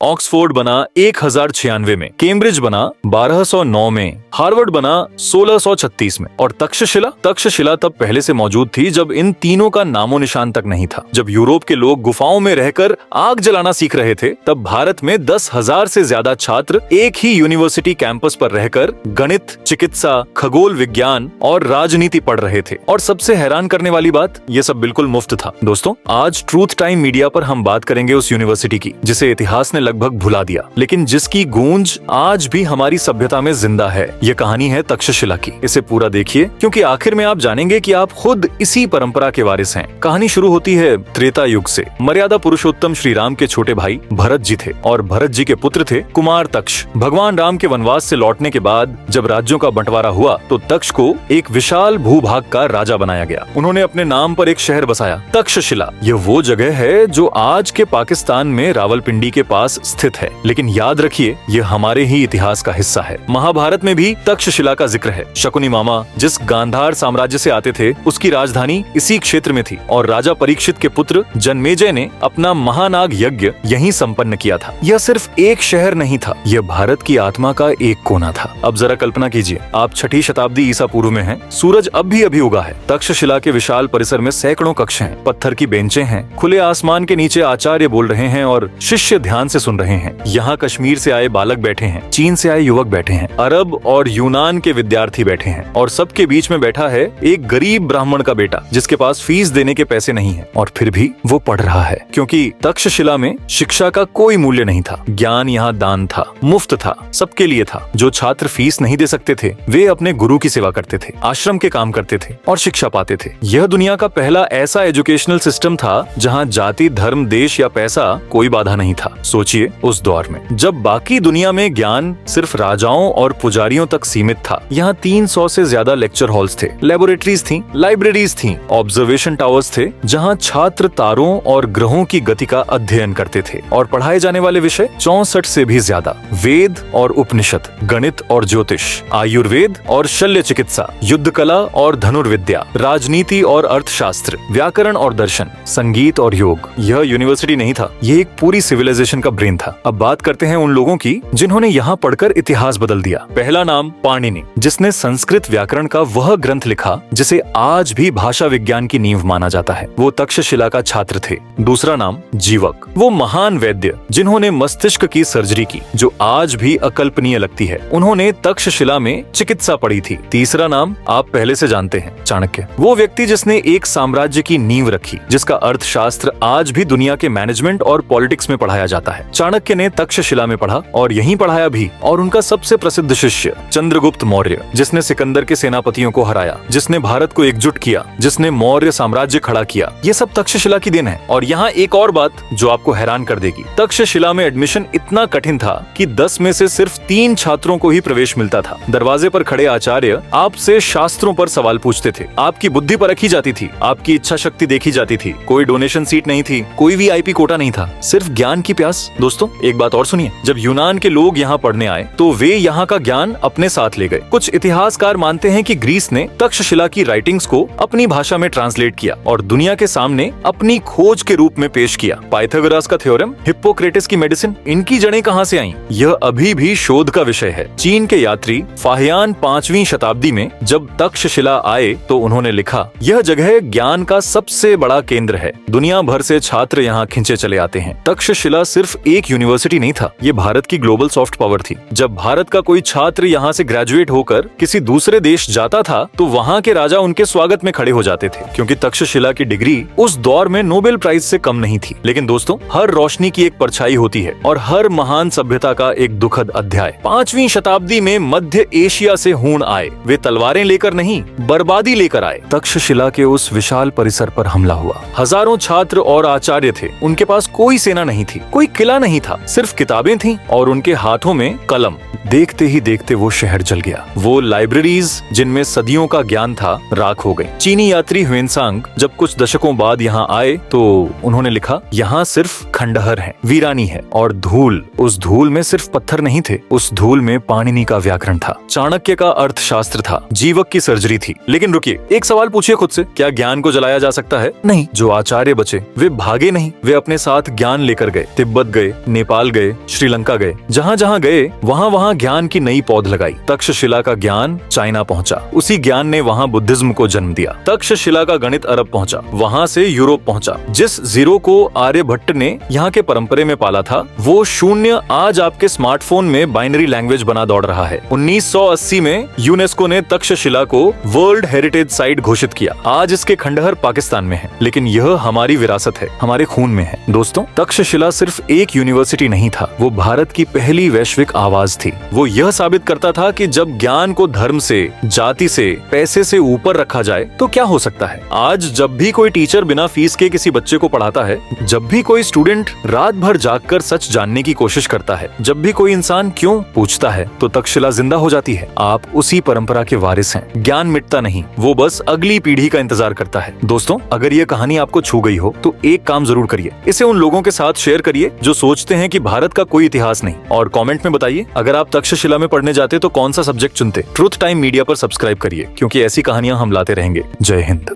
Oxford बना 1096 में, Cambridge बना 1209 में, हार्वर्ड बना 1636 में। और तक्षशिला तब पहले से मौजूद थी जब इन तीनों का नामो निशान तक नहीं था। जब यूरोप के लोग गुफाओं में रहकर आग जलाना सीख रहे थे, तब भारत में 10,000 से ज्यादा छात्र एक ही यूनिवर्सिटी कैंपस पर रहकर गणित, चिकित्सा, खगोल विज्ञान और राजनीति पढ़ रहे थे। और सबसे हैरान करने वाली बात, ये सब बिल्कुल मुफ्त था। दोस्तों, आज ट्रूथ टाइम मीडिया पर हम बात करेंगे उस यूनिवर्सिटी की जिसे इतिहास ने लगभग भुला दिया, लेकिन जिसकी गूंज आज भी हमारी सभ्यता में जिंदा है। ये कहानी है तक्षशिला की। इसे पूरा देखिए, क्योंकि आखिर में आप जानेंगे कि आप खुद इसी परंपरा के वारिस हैं। कहानी शुरू होती है त्रेता युग से। मर्यादा पुरुषोत्तम श्री राम के छोटे भाई भरत जी थे और भरत जी के पुत्र थे कुमार तक्ष। भगवान राम के वनवास से लौटने के बाद जब राज्यों का बंटवारा हुआ तो तक्ष को एक विशाल भूभाग का राजा बनाया गया। उन्होंने अपने नाम पर एक शहर बसाया, तक्षशिला। यह वो जगह है जो आज के पाकिस्तान में रावलपिंडी के पास स्थित है। लेकिन याद रखिए, यह हमारे ही इतिहास का हिस्सा है। महाभारत में भी तक्षशिला का जिक्र है। शकुनी मामा जिस गांधार साम्राज्य से आते थे, उसकी राजधानी इसी क्षेत्र में थी और राजा परीक्षित के पुत्र जनमेजय ने अपना महानाग यज्ञ यहीं संपन्न किया था। यह सिर्फ एक शहर नहीं था, यह भारत की आत्मा का एक कोना था। अब जरा कल्पना कीजिए, आप 6ठी शताब्दी ईसा पूर्व में हैं। सूरज अब भी अभी उगा है। तक्षशिला के विशाल परिसर में सैकड़ों कक्ष हैं, पत्थर की बेंचें हैं, खुले आसमान के नीचे आचार्य बोल रहे हैं और शिष्य ध्यान से सुन रहे हैं। यहाँ कश्मीर से आए बालक बैठे हैं, चीन से आए युवक बैठे हैं, अरब और यूनान के विद्यार्थी बैठे हैं और सबके बीच में बैठा है एक गरीब ब्राह्मण का बेटा जिसके पास फीस देने के पैसे नहीं है और फिर भी वो पढ़ रहा है, क्योंकि तक्षशिला में शिक्षा का कोई मूल्य नहीं था। ज्ञान यहाँ दान था, मुफ्त था, सबके लिए था। जो छात्र फीस नहीं दे सकते थे, वे अपने गुरु की सेवा करते थे, आश्रम के काम करते थे और शिक्षा पाते थे। यह दुनिया का पहला ऐसा एजुकेशनल सिस्टम था जहाँ जाति, धर्म, देश या पैसा कोई बाधा नहीं था। सोचिए, उस दौर में जब बाकी दुनिया में ज्ञान सिर्फ राजाओं और पुजारियों तक सीमित था, यहाँ 300 से ज्यादा लेक्चर हॉल्स थे, लेबोरेटरीज थी, लाइब्रेरीज थी, ऑब्जर्वेशन टावर्स थे जहाँ छात्र तारों और ग्रहों की गति का अध्ययन करते थे। और पढ़ाए जाने वाले विषय 64 से भी ज्यादा, वेद और उपनिषद, गणित और ज्योतिष, आयुर्वेद और शल्य चिकित्सा, युद्ध कला और धनुर्विद्या, राजनीति और अर्थशास्त्र, व्याकरण और दर्शन, संगीत और योग। यह यूनिवर्सिटी नहीं था, यह एक पूरी सिविलाइजेशन का ब्रेन था। अब बात करते हैं उन लोगों की जिन्होंने यहाँ पढ़कर इतिहास बदल दिया। पहला नाम पाणिनि, जिसने संस्कृत व्याकरण का वह ग्रंथ लिखा जिसे आज भी भाषा विज्ञान की नींव माना जाता है। वो तक्षशिला का छात्र थे। दूसरा नाम जीवक, वो महान वैद्य जिन्होंने मस्तिष्क की सर्जरी की जो आज भी अकल्पनीय लगती है। उन्होंने तक्षशिला में चिकित्सा पढ़ी थी। तीसरा नाम आप पहले से जानते हैं, चाणक्य, वो व्यक्ति जिसने एक साम्राज्य की नींव रखी जिसका अर्थशास्त्र आज भी दुनिया के मैनेजमेंट और पॉलिटिक्स में पढ़ाया जाता है। चाणक्य ने तक्षशिला में पढ़ा और यहीं पढ़ाया भी। और उनका सबसे प्रसिद्ध शिष्य चंद्रगुप्त मौर्य, जिसने सिकंदर के सेनापतियों को हराया, जिसने भारत को एकजुट किया, जिसने मौर्य साम्राज्य खड़ा किया, ये सब तक्षशिला की देन है। और यहाँ एक और बात जो आपको हैरान कर देगी, तक्षशिला में एडमिशन इतना कठिन था कि 10 में से सिर्फ 3 छात्रों को ही प्रवेश मिलता था। दरवाजे पर खड़े आचार्य आपसे शास्त्रों पर सवाल पूछते थे, आपकी बुद्धि परखी जाती थी, आपकी इच्छा शक्ति देखी जाती थी। कोई डोनेशन सीट नहीं थी, कोई VIP कोटा नहीं था, सिर्फ ज्ञान की प्यास। दोस्तों, एक बात और सुनिए, जब यूनान के लोग यहाँ पढ़ने आए तो वे यहाँ का ज्ञान अपने साथ ले गए। कुछ इतिहासकार मानते हैं कि ग्रीस ने तक्षशिला की राइटिंग्स को अपनी भाषा में ट्रांसलेट किया और दुनिया के सामने अपनी खोज के रूप में पेश किया। पाइथागोरस का थ्योरम, हिप्पोक्रेटिस की मेडिसिन, इनकी जड़ें कहां से आईं? यह अभी भी शोध का विषय है। चीन के यात्री फाहियान 5वीं शताब्दी में जब तक्षशिला आए तो उन्होंने लिखा, यह जगह ज्ञान का सबसे बड़ा केंद्र है, दुनिया भर से छात्र यहाँ खिंचे चले आते हैं। तक्षशिला सिर्फ एक यूनिवर्सिटी नहीं था, ये भारत की ग्लोबल सॉफ्ट पावर थी। जब भारत का कोई छात्र यहाँ से ग्रेजुएट होकर किसी दूसरे देश जाता था तो वहाँ के राजा उनके स्वागत में खड़े हो जाते थे, क्योंकि तक्षशिला की डिग्री उस दौर में नोबेल प्राइज से कम नहीं थी। लेकिन दोस्तों, हर रोशनी की एक परछाई होती है और हर महान सभ्यता का एक दुखद अध्याय। 5वीं शताब्दी में मध्य एशिया से हूण आए। वे तलवारें लेकर नहीं, बर्बादी लेकर आए। तक्षशिला के उस विशाल परिसर पर हमला हुआ। हजारों छात्र और आचार्य थे। उनके पास कोई सेना नहीं थी, कोई किला नहीं था, सिर्फ किताबें थीं और उनके हाथों में कलम। देखते ही देखते वो शहर जल गया। वो लाइब्रेरीज जिनमें सदियों का ज्ञान था राख हो गई। चीनी यात्री ह्वेनसांग जब कुछ दशकों बाद यहाँ आए तो उन्होंने लिखा, यहाँ सिर्फ खंडहर है, वीरानी है और धूल। उस धूल में सिर्फ पत्थर नहीं थे, उस धूल में पाणिनि का व्याकरण था, चाणक्य का अर्थशास्त्र था, जीवक की सर्जरी थी। लेकिन रुकिए, एक सवाल पूछिए खुद से, क्या ज्ञान को जलाया जा सकता है? नहीं। जो आचार्य बचे वे भागे नहीं, वे अपने साथ ज्ञान लेकर गए। तिब्बत गए, नेपाल गए, श्रीलंका गए, जहाँ जहाँ गए वहाँ वहाँ ज्ञान की नई पौध लगाई। तक्षशिला का ज्ञान चाइना पहुँचा, उसी ज्ञान ने वहाँ बुद्धिज्म को जन्म दिया। तक्षशिला का गणित अरब पहुँचा, वहाँ से यूरोप पहुँचा। जिस जीरो को आर्यभट्ट ने यहाँ के परंपरे में पाला था, वो शून्य आज आपके स्मार्टफोन में बाइनरी लैंग्वेज बना दौड़ रहा है। 1980 में यूनेस्को ने तक्षशिला को वर्ल्ड हेरिटेज साइट घोषित किया। आज इसके खंडहर पाकिस्तान में है, लेकिन यह हमारी विरासत है, हमारे खून में है। दोस्तों, तक्षशिला सिर्फ एक यूनिवर्सिटी नहीं था, वो भारत की पहली वैश्विक आवाज थी। वो यह साबित करता था कि जब ज्ञान को धर्म से, जाति से, पैसे से ऊपर रखा जाए तो क्या हो सकता है। आज जब भी कोई टीचर बिना फीस के किसी बच्चे को पढ़ाता है, जब भी कोई स्टूडेंट रात भर जागकर सच जानने की कोशिश करता है, जब भी कोई इंसान क्यों पूछता है, तो तक्षशिला जिंदा हो जाती है। आप उसी परंपरा के वारिस हैं। ज्ञान मिटता नहीं, वो बस अगली पीढ़ी का इंतजार करता है। दोस्तों, अगर ये कहानी आपको छू गई हो तो एक काम जरूर करिए, इसे उन लोगों के साथ शेयर करिए जो सोचते हैं कि भारत का कोई इतिहास नहीं। और कमेंट में बताइए, अगर आप तक्षशिला में पढ़ने जाते तो कौन सा सब्जेक्ट चुनते। ट्रुथ टाइम मीडिया पर सब्सक्राइब करिए, क्योंकि ऐसी कहानियां हम लाते रहेंगे। जय हिंद।